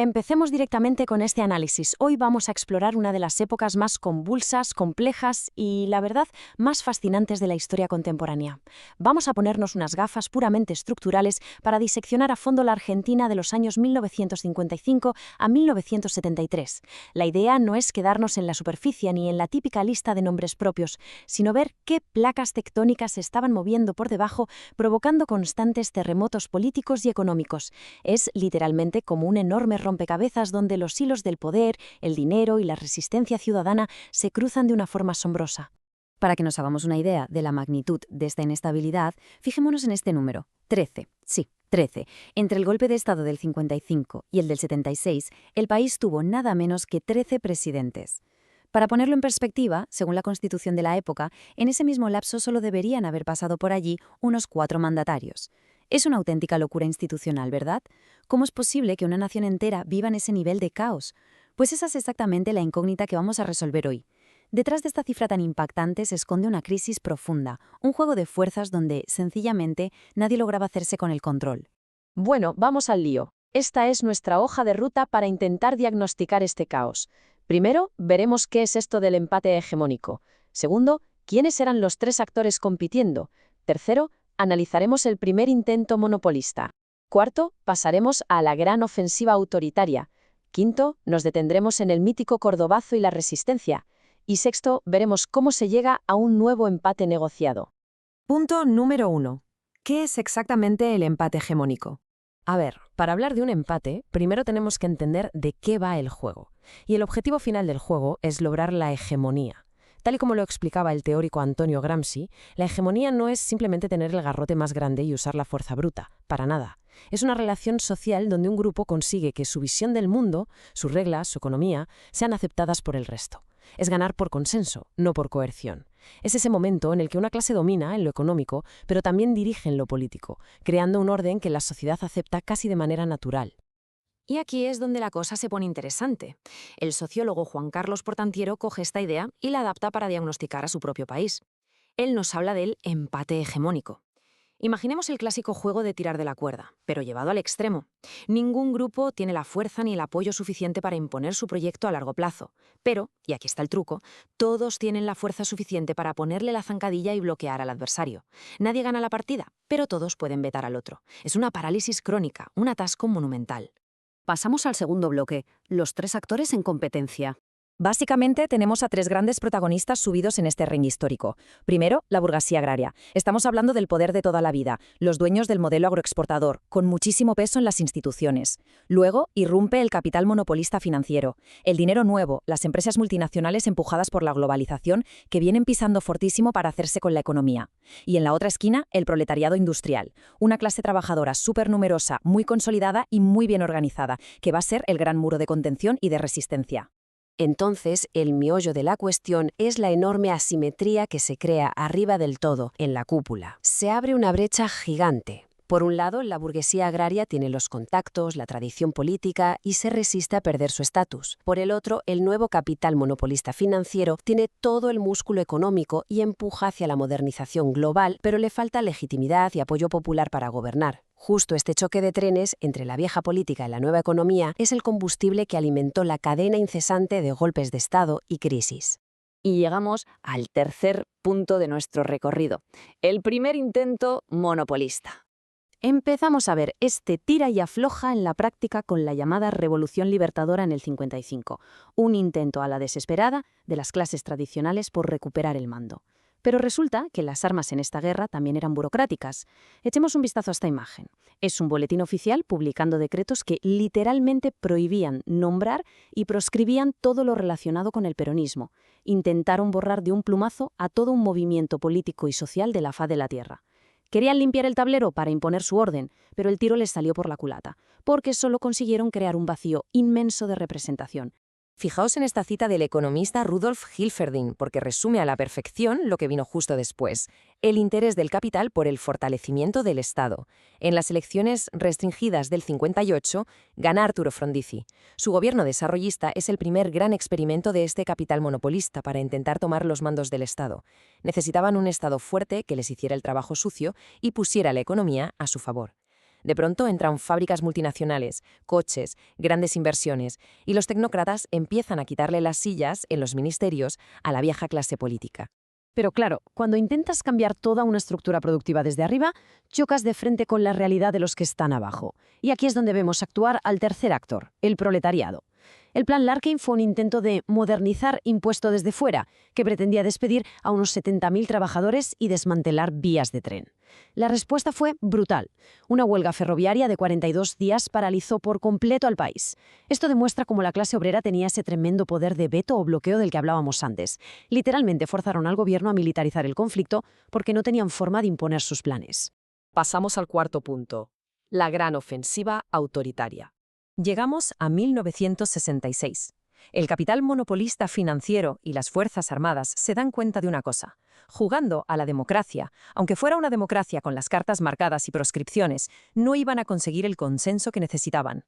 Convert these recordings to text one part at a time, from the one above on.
Empecemos directamente con este análisis. Hoy vamos a explorar una de las épocas más convulsas, complejas y, la verdad, más fascinantes de la historia contemporánea. Vamos a ponernos unas gafas puramente estructurales para diseccionar a fondo la Argentina de los años 1955 a 1973. La idea no es quedarnos en la superficie ni en la típica lista de nombres propios, sino ver qué placas tectónicas se estaban moviendo por debajo, provocando constantes terremotos políticos y económicos. Es literalmente como un enorme rompecabezas donde los hilos del poder, el dinero y la resistencia ciudadana se cruzan de una forma asombrosa. Para que nos hagamos una idea de la magnitud de esta inestabilidad, fijémonos en este número, 13. Sí, 13. Entre el golpe de Estado del 55 y el del 76, el país tuvo nada menos que 13 presidentes. Para ponerlo en perspectiva, según la Constitución de la época, en ese mismo lapso solo deberían haber pasado por allí unos 4 mandatarios. Es una auténtica locura institucional, ¿verdad? ¿Cómo es posible que una nación entera viva en ese nivel de caos? Pues esa es exactamente la incógnita que vamos a resolver hoy. Detrás de esta cifra tan impactante se esconde una crisis profunda, un juego de fuerzas donde, sencillamente, nadie lograba hacerse con el control. Bueno, vamos al lío. Esta es nuestra hoja de ruta para intentar diagnosticar este caos. Primero, veremos qué es esto del empate hegemónico. Segundo, quiénes eran los 3 actores compitiendo. Tercero, analizaremos el primer intento monopolista. Cuarto, pasaremos a la gran ofensiva autoritaria. Quinto, nos detendremos en el mítico Cordobazo y la resistencia. Y sexto, veremos cómo se llega a un nuevo empate negociado. Punto número 1. ¿Qué es exactamente el empate hegemónico? A ver, para hablar de un empate, primero tenemos que entender de qué va el juego. Y el objetivo final del juego es lograr la hegemonía. Tal y como lo explicaba el teórico Antonio Gramsci, la hegemonía no es simplemente tener el garrote más grande y usar la fuerza bruta, para nada. Es una relación social donde un grupo consigue que su visión del mundo, sus reglas, su economía, sean aceptadas por el resto. Es ganar por consenso, no por coerción. Es ese momento en el que una clase domina en lo económico, pero también dirige en lo político, creando un orden que la sociedad acepta casi de manera natural. Y aquí es donde la cosa se pone interesante. El sociólogo Juan Carlos Portantiero coge esta idea y la adapta para diagnosticar a su propio país. Él nos habla del empate hegemónico. Imaginemos el clásico juego de tirar de la cuerda, pero llevado al extremo. Ningún grupo tiene la fuerza ni el apoyo suficiente para imponer su proyecto a largo plazo. Pero, y aquí está el truco, todos tienen la fuerza suficiente para ponerle la zancadilla y bloquear al adversario. Nadie gana la partida, pero todos pueden vetar al otro. Es una parálisis crónica, un atasco monumental. Pasamos al segundo bloque, los 3 actores en competencia. Básicamente tenemos a 3 grandes protagonistas subidos en este ring histórico. Primero, la burguesía agraria. Estamos hablando del poder de toda la vida, los dueños del modelo agroexportador, con muchísimo peso en las instituciones. Luego, irrumpe el capital monopolista financiero, el dinero nuevo, las empresas multinacionales empujadas por la globalización que vienen pisando fortísimo para hacerse con la economía. Y en la otra esquina, el proletariado industrial, una clase trabajadora súper numerosa, muy consolidada y muy bien organizada, que va a ser el gran muro de contención y de resistencia. Entonces, el meollo de la cuestión es la enorme asimetría que se crea arriba del todo, en la cúpula. Se abre una brecha gigante. Por un lado, la burguesía agraria tiene los contactos, la tradición política y se resiste a perder su estatus. Por el otro, el nuevo capital monopolista financiero tiene todo el músculo económico y empuja hacia la modernización global, pero le falta legitimidad y apoyo popular para gobernar. Justo este choque de trenes entre la vieja política y la nueva economía es el combustible que alimentó la cadena incesante de golpes de Estado y crisis. Y llegamos al tercer punto de nuestro recorrido, el primer intento monopolista. Empezamos a ver este tira y afloja en la práctica con la llamada Revolución Libertadora en el 55, un intento a la desesperada de las clases tradicionales por recuperar el mando. Pero resulta que las armas en esta guerra también eran burocráticas. Echemos un vistazo a esta imagen. Es un boletín oficial publicando decretos que literalmente prohibían nombrar y proscribían todo lo relacionado con el peronismo. Intentaron borrar de un plumazo a todo un movimiento político y social de la faz de la tierra. Querían limpiar el tablero para imponer su orden, pero el tiro les salió por la culata, porque solo consiguieron crear un vacío inmenso de representación. Fijaos en esta cita del economista Rudolf Hilferding, porque resume a la perfección lo que vino justo después: el interés del capital por el fortalecimiento del Estado. En las elecciones restringidas del 58, gana Arturo Frondizi. Su gobierno desarrollista es el primer gran experimento de este capital monopolista para intentar tomar los mandos del Estado. Necesitaban un Estado fuerte que les hiciera el trabajo sucio y pusiera la economía a su favor. De pronto entran fábricas multinacionales, coches, grandes inversiones, y los tecnócratas empiezan a quitarle las sillas en los ministerios a la vieja clase política. Pero claro, cuando intentas cambiar toda una estructura productiva desde arriba, chocas de frente con la realidad de los que están abajo. Y aquí es donde vemos actuar al tercer actor, el proletariado. El plan Larkin fue un intento de modernizar impuesto desde fuera, que pretendía despedir a unos 70.000 trabajadores y desmantelar vías de tren. La respuesta fue brutal. Una huelga ferroviaria de 42 días paralizó por completo al país. Esto demuestra cómo la clase obrera tenía ese tremendo poder de veto o bloqueo del que hablábamos antes. Literalmente forzaron al gobierno a militarizar el conflicto porque no tenían forma de imponer sus planes. Pasamos al cuarto punto, la gran ofensiva autoritaria. Llegamos a 1966. El capital monopolista financiero y las Fuerzas Armadas se dan cuenta de una cosa. Jugando a la democracia, aunque fuera una democracia con las cartas marcadas y proscripciones, no iban a conseguir el consenso que necesitaban.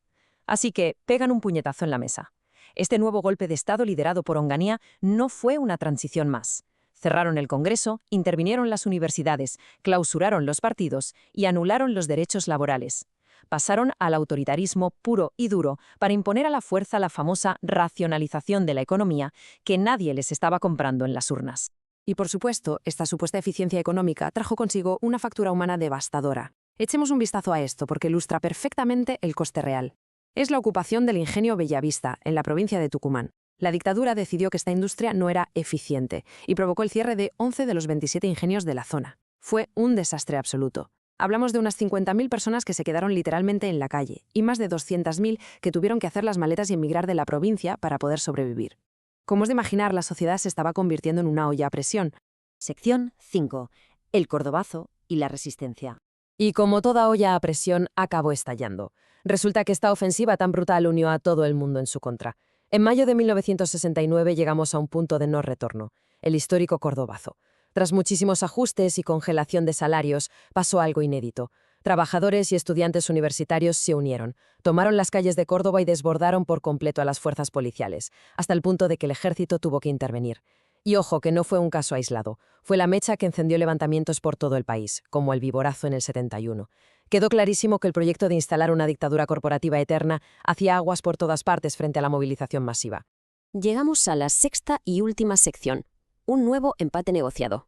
Así que pegan un puñetazo en la mesa. Este nuevo golpe de Estado liderado por Onganía no fue una transición más. Cerraron el Congreso, intervinieron las universidades, clausuraron los partidos y anularon los derechos laborales. Pasaron al autoritarismo puro y duro para imponer a la fuerza la famosa racionalización de la economía que nadie les estaba comprando en las urnas. Y por supuesto, esta supuesta eficiencia económica trajo consigo una factura humana devastadora. Echemos un vistazo a esto porque ilustra perfectamente el coste real. Es la ocupación del ingenio Bellavista, en la provincia de Tucumán. La dictadura decidió que esta industria no era eficiente y provocó el cierre de 11 de los 27 ingenios de la zona. Fue un desastre absoluto. Hablamos de unas 50.000 personas que se quedaron literalmente en la calle y más de 200.000 que tuvieron que hacer las maletas y emigrar de la provincia para poder sobrevivir. Como es de imaginar, la sociedad se estaba convirtiendo en una olla a presión. Sección 5. El cordobazo y la resistencia. Y como toda olla a presión, acabó estallando. Resulta que esta ofensiva tan brutal unió a todo el mundo en su contra. En mayo de 1969 llegamos a un punto de no retorno, el histórico cordobazo. Tras muchísimos ajustes y congelación de salarios, pasó algo inédito. Trabajadores y estudiantes universitarios se unieron, tomaron las calles de Córdoba y desbordaron por completo a las fuerzas policiales, hasta el punto de que el ejército tuvo que intervenir. Y ojo, que no fue un caso aislado. Fue la mecha que encendió levantamientos por todo el país, como el Viborazo en el 71. Quedó clarísimo que el proyecto de instalar una dictadura corporativa eterna hacía aguas por todas partes frente a la movilización masiva. Llegamos a la sexta y última sección. Un nuevo empate negociado.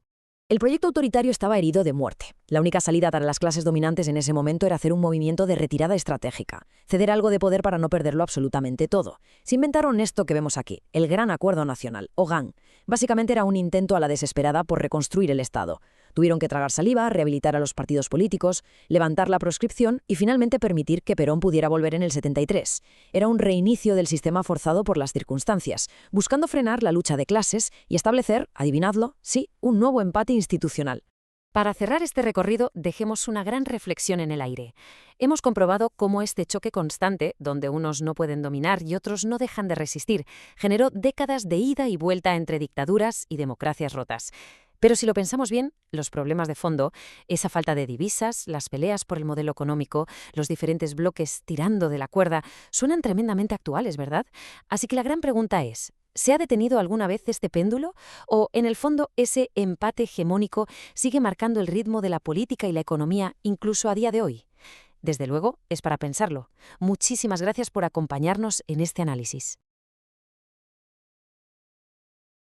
El proyecto autoritario estaba herido de muerte. La única salida para las clases dominantes en ese momento era hacer un movimiento de retirada estratégica, ceder algo de poder para no perderlo absolutamente todo. Se inventaron esto que vemos aquí, el Gran Acuerdo Nacional, o GAN. Básicamente era un intento a la desesperada por reconstruir el Estado. Tuvieron que tragar saliva, rehabilitar a los partidos políticos, levantar la proscripción y finalmente permitir que Perón pudiera volver en el 73. Era un reinicio del sistema forzado por las circunstancias, buscando frenar la lucha de clases y establecer, adivinadlo, sí, un nuevo empate institucional. Para cerrar este recorrido, dejemos una gran reflexión en el aire. Hemos comprobado cómo este choque constante, donde unos no pueden dominar y otros no dejan de resistir, generó décadas de ida y vuelta entre dictaduras y democracias rotas. Pero si lo pensamos bien, los problemas de fondo, esa falta de divisas, las peleas por el modelo económico, los diferentes bloques tirando de la cuerda, suenan tremendamente actuales, ¿verdad? Así que la gran pregunta es, ¿se ha detenido alguna vez este péndulo? ¿O, en el fondo, ese empate hegemónico sigue marcando el ritmo de la política y la economía incluso a día de hoy? Desde luego, es para pensarlo. Muchísimas gracias por acompañarnos en este análisis.